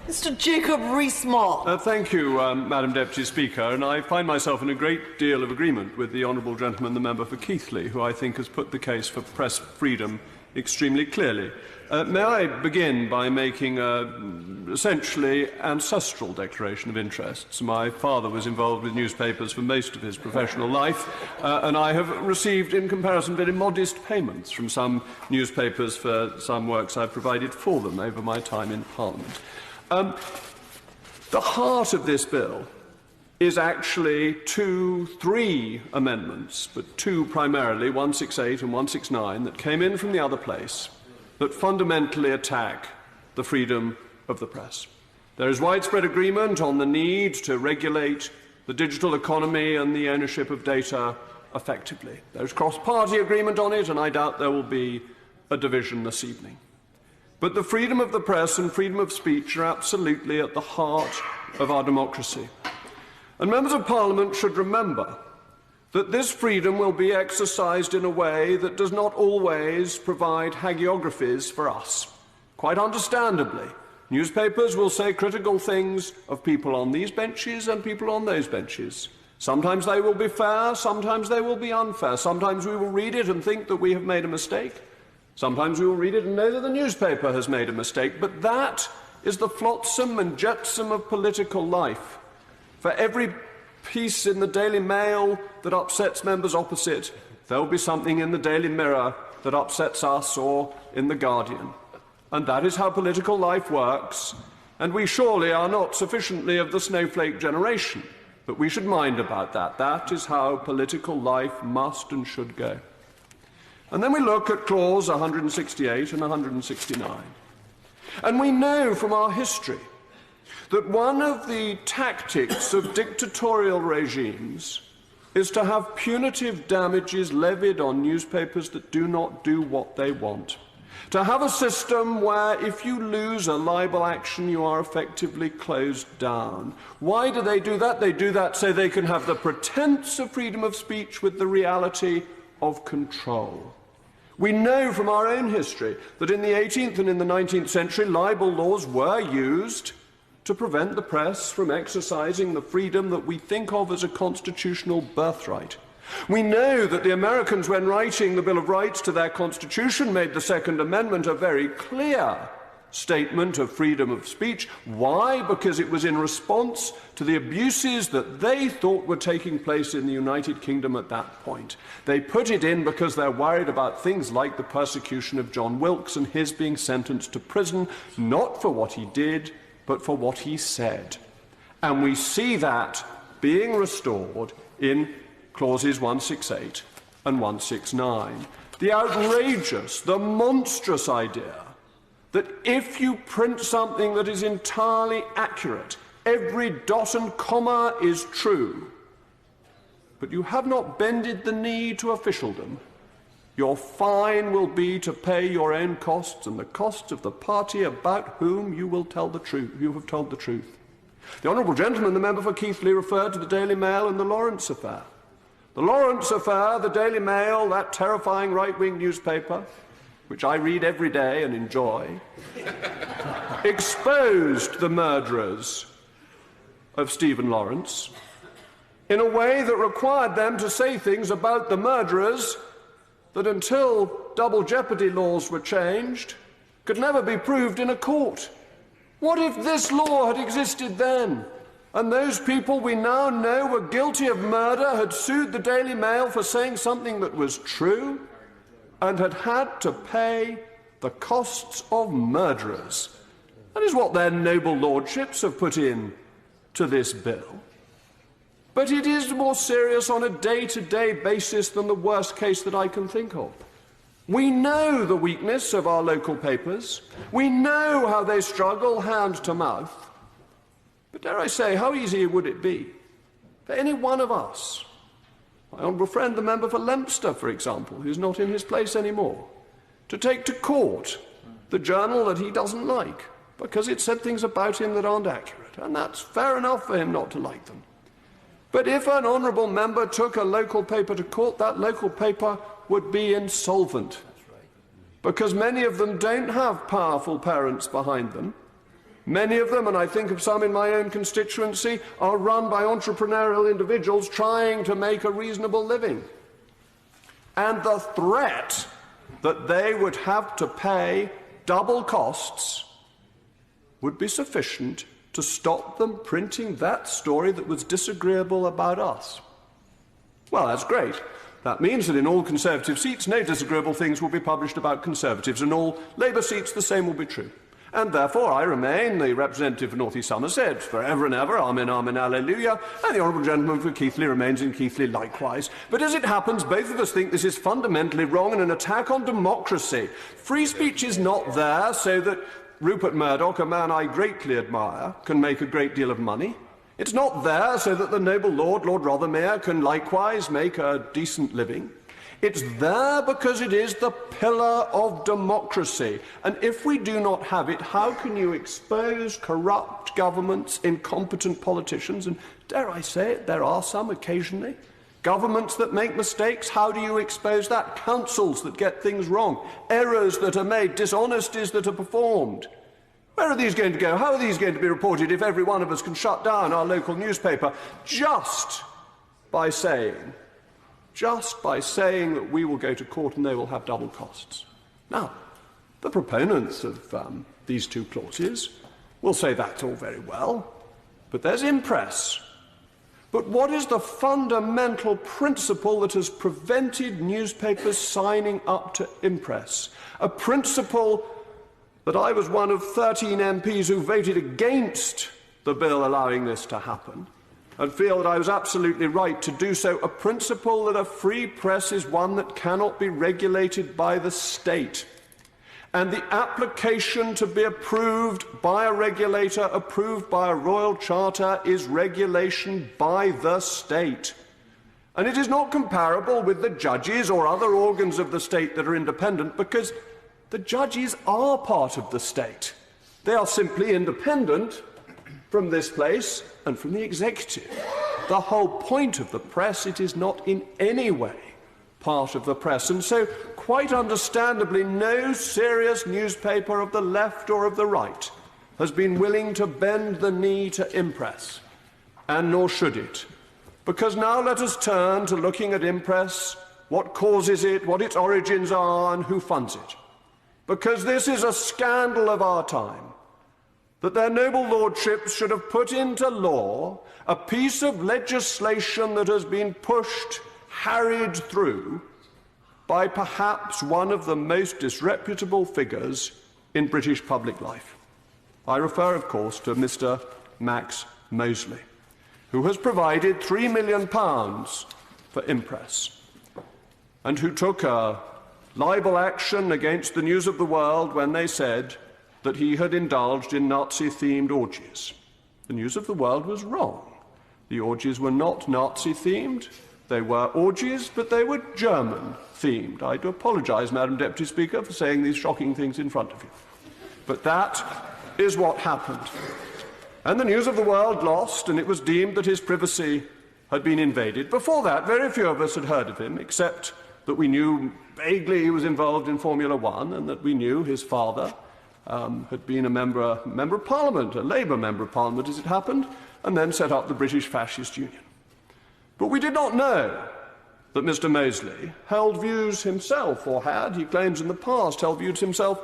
Mr. Jacob Rees-Mogg. Thank you, Madam Deputy Speaker, and I find myself in a great deal of agreement with the honourable gentleman, the member for Keighley, who I think has put the case for press freedom extremely clearly. May I begin by making an essentially ancestral declaration of interests. My father was involved with newspapers for most of his professional life, and I have received, in comparison, very modest payments from some newspapers for some works I've provided for them over my time in Parliament. The heart of this bill is actually three amendments, but two primarily, 168 and 169, that came in from the other place, that fundamentally attack the freedom of the press. There is widespread agreement on the need to regulate the digital economy and the ownership of data effectively. There is cross-party agreement on it, and I doubt there will be a division this evening. But the freedom of the press and freedom of speech are absolutely at the heart of our democracy. And members of Parliament should remember that this freedom will be exercised in a way that does not always provide hagiographies for us. Quite understandably, newspapers will say critical things of people on these benches and people on those benches. Sometimes they will be fair, sometimes they will be unfair. Sometimes we will read it and think that we have made a mistake. Sometimes we will read it and know that the newspaper has made a mistake. But that is the flotsam and jetsam of political life. For every piece in the Daily Mail that upsets members opposite, there will be something in the Daily Mirror that upsets us, or in the Guardian. And that is how political life works, and we surely are not sufficiently of the snowflake generation, but we should mind about that. That is how political life must and should go. And then we look at clause 168 and 169. And we know from our history that one of the tactics of dictatorial regimes is to have punitive damages levied on newspapers that do not do what they want. To have a system where if you lose a libel action, you are effectively closed down. Why do they do that? They do that so they can have the pretense of freedom of speech with the reality of control. We know from our own history that in the 18th and in the 19th century, libel laws were used to prevent the press from exercising the freedom that we think of as a constitutional birthright. We know that the Americans, when writing the Bill of Rights to their Constitution, made the Second Amendment a very clear statement of freedom of speech. Why? Because it was in response to the abuses that they thought were taking place in the United Kingdom at that point. They put it in because they're worried about things like the persecution of John Wilkes and his being sentenced to prison, not for what he did, but for what he said. And we see that being restored in clauses 168 and 169. The outrageous, the monstrous idea that if you print something that is entirely accurate, every dot and comma is true, but you have not bended the knee to officialdom, your fine will be to pay your own costs and the costs of the party about whom you will tell the truth. You have told the truth. The honourable gentleman, the member for Keighley, referred to the Daily Mail and the Lawrence affair. The Lawrence affair, the Daily Mail, that terrifying right-wing newspaper, which I read every day and enjoy, exposed the murderers of Stephen Lawrence in a way that required them to say things about the murderers that, until double jeopardy laws were changed, could never be proved in a court. What if this law had existed then, and those people we now know were guilty of murder had sued the Daily Mail for saying something that was true, and had had to pay the costs of murderers? That is what their noble lordships have put in to this bill. But it is more serious on a day-to-day basis than the worst case that I can think of. We know the weakness of our local papers. We know how they struggle hand to mouth. But dare I say, how easy would it be for any one of us, my honourable friend, the member for Leinster, for example, who's not in his place anymore, to take to court the journal that he doesn't like because it said things about him that aren't accurate, and that's fair enough for him not to like them. But if an honourable member took a local paper to court, that local paper would be insolvent, because many of them don't have powerful parents behind them. Many of them, and I think of some in my own constituency, are run by entrepreneurial individuals trying to make a reasonable living. And the threat that they would have to pay double costs would be sufficient to stop them printing that story that was disagreeable about us. Well, that's great. That means that in all Conservative seats, no disagreeable things will be published about Conservatives, and all Labour seats, the same will be true. And therefore I remain the representative for North East Somerset forever and ever, amen, amen, alleluia, and the honourable gentleman for Keighley remains in Keighley likewise. But as it happens, both of us think this is fundamentally wrong and an attack on democracy. Free speech is not there so that Rupert Murdoch, a man I greatly admire, can make a great deal of money. It's not there so that the noble Lord Rothermere, can likewise make a decent living. It's there because it is the pillar of democracy. And if we do not have it, how can you expose corrupt governments, incompetent politicians, and dare I say it, there are some occasionally, governments that make mistakes? How do you expose that? Councils that get things wrong, errors that are made, dishonesties that are performed. Where are these going to go? How are these going to be reported if every one of us can shut down our local newspaper just by saying that we will go to court and they will have double costs? Now, the proponents of these two clauses will say that's all very well, but there's impress. But what is the fundamental principle that has prevented newspapers signing up to impress? A principle that I was one of 13 MPs who voted against the bill allowing this to happen, and feel that I was absolutely right to do so. A principle that a free press is one that cannot be regulated by the state. And the application to be approved by a regulator, approved by a royal charter, is regulation by the state. And it is not comparable with the judges or other organs of the state that are independent, because the judges are part of the state. They are simply independent from this place and from the executive. The whole point of the press, it is not in any way part of the press. And so, quite understandably, no serious newspaper of the left or of the right has been willing to bend the knee to impress, and nor should it. Because now let us turn to looking at impress, what causes it, what its origins are, and who funds it. Because this is a scandal of our time, that their noble lordships should have put into law a piece of legislation that has been pushed, harried through by perhaps one of the most disreputable figures in British public life. I refer, of course, to Mr. Max Mosley, who has provided £3 million for impress, and who took a libel action against the News of the World when they said that he had indulged in Nazi-themed orgies. The News of the World was wrong. The orgies were not Nazi-themed. They were orgies, but they were German-themed. I do apologise, Madam Deputy Speaker, for saying these shocking things in front of you. But that is what happened. And the News of the World lost, and it was deemed that his privacy had been invaded. Before that, very few of us had heard of him, except that we knew vaguely he was involved in Formula One, and that we knew his father had been a member of Parliament, a Labour member of Parliament as it happened, and then set up the British Fascist Union. But we did not know that Mr. Mosley held views himself, or had, he claims in the past, held views himself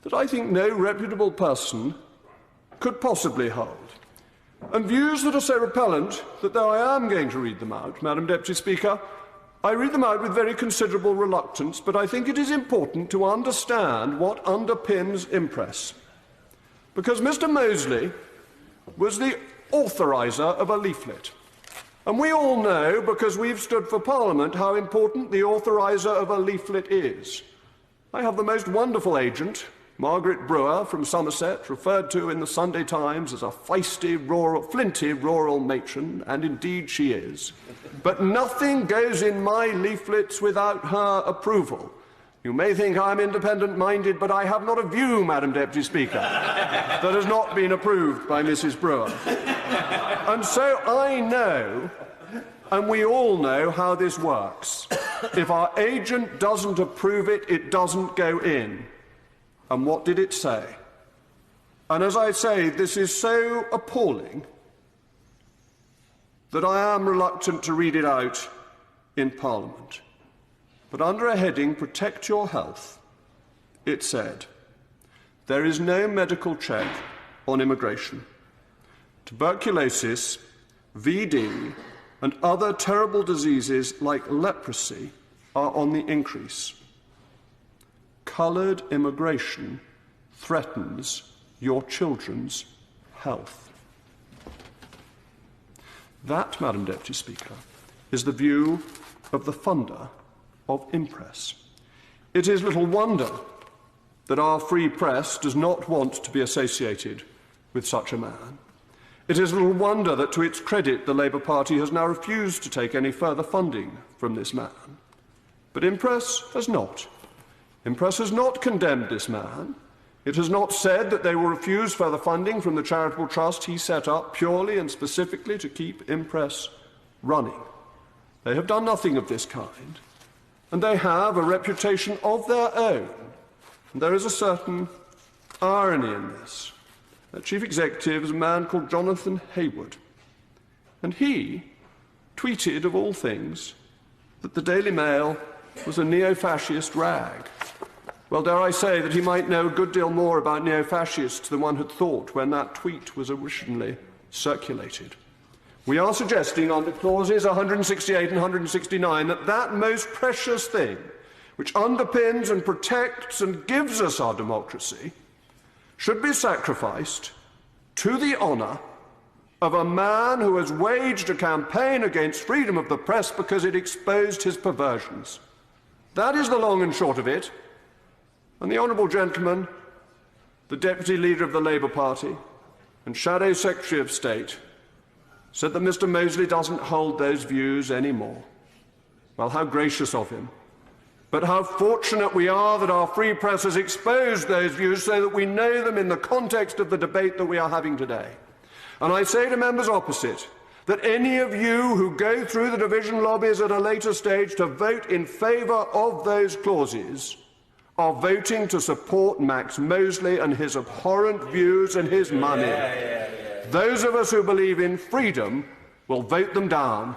that I think no reputable person could possibly hold. And views that are so repellent that, though I am going to read them out, Madam Deputy Speaker, I read them out with very considerable reluctance, but I think it is important to understand what underpins impress. Because Mr. Mosley was the authoriser of a leaflet. And we all know, because we've stood for Parliament, how important the authoriser of a leaflet is. I have the most wonderful agent, Margaret Brewer from Somerset, referred to in the Sunday Times as a feisty, flinty rural matron, and indeed she is. But nothing goes in my leaflets without her approval. You may think I'm independent-minded, but I have not a view, Madam Deputy Speaker, that has not been approved by Mrs. Brewer. And so I know, and we all know, how this works. If our agent doesn't approve it, it doesn't go in. And what did it say? And as I say, this is so appalling that I am reluctant to read it out in Parliament. But under a heading, Protect Your Health, it said, there is no medical check on immigration. Tuberculosis, VD, and other terrible diseases like leprosy are on the increase. Coloured immigration threatens your children's health. That, Madam Deputy Speaker, is the view of the funder of Impress. It is little wonder that our free press does not want to be associated with such a man. It is little wonder that, to its credit, the Labour Party has now refused to take any further funding from this man. But Impress has not. Impress has not condemned this man. It has not said that they will refuse further funding from the charitable trust he set up purely and specifically to keep Impress running. They have done nothing of this kind, and they have a reputation of their own. And there is a certain irony in this. Their chief executive is a man called Jonathan Hayward, and he tweeted, of all things, that the Daily Mail was a neo-fascist rag. Well, dare I say that he might know a good deal more about neo-fascists than one had thought when that tweet was originally circulated. We are suggesting under clauses 168 and 169 that that most precious thing, which underpins and protects and gives us our democracy, should be sacrificed to the honour of a man who has waged a campaign against freedom of the press because it exposed his perversions. That is the long and short of it. And the honourable gentleman, the Deputy Leader of the Labour Party and Shadow Secretary of State, said that Mr. Mosley doesn't hold those views anymore. Well, how gracious of him. But how fortunate we are that our free press has exposed those views so that we know them in the context of the debate that we are having today. And I say to members opposite that any of you who go through the division lobbies at a later stage to vote in favour of those clauses are voting to support Max Mosley and his abhorrent views and his money. Those of us who believe in freedom will vote them down.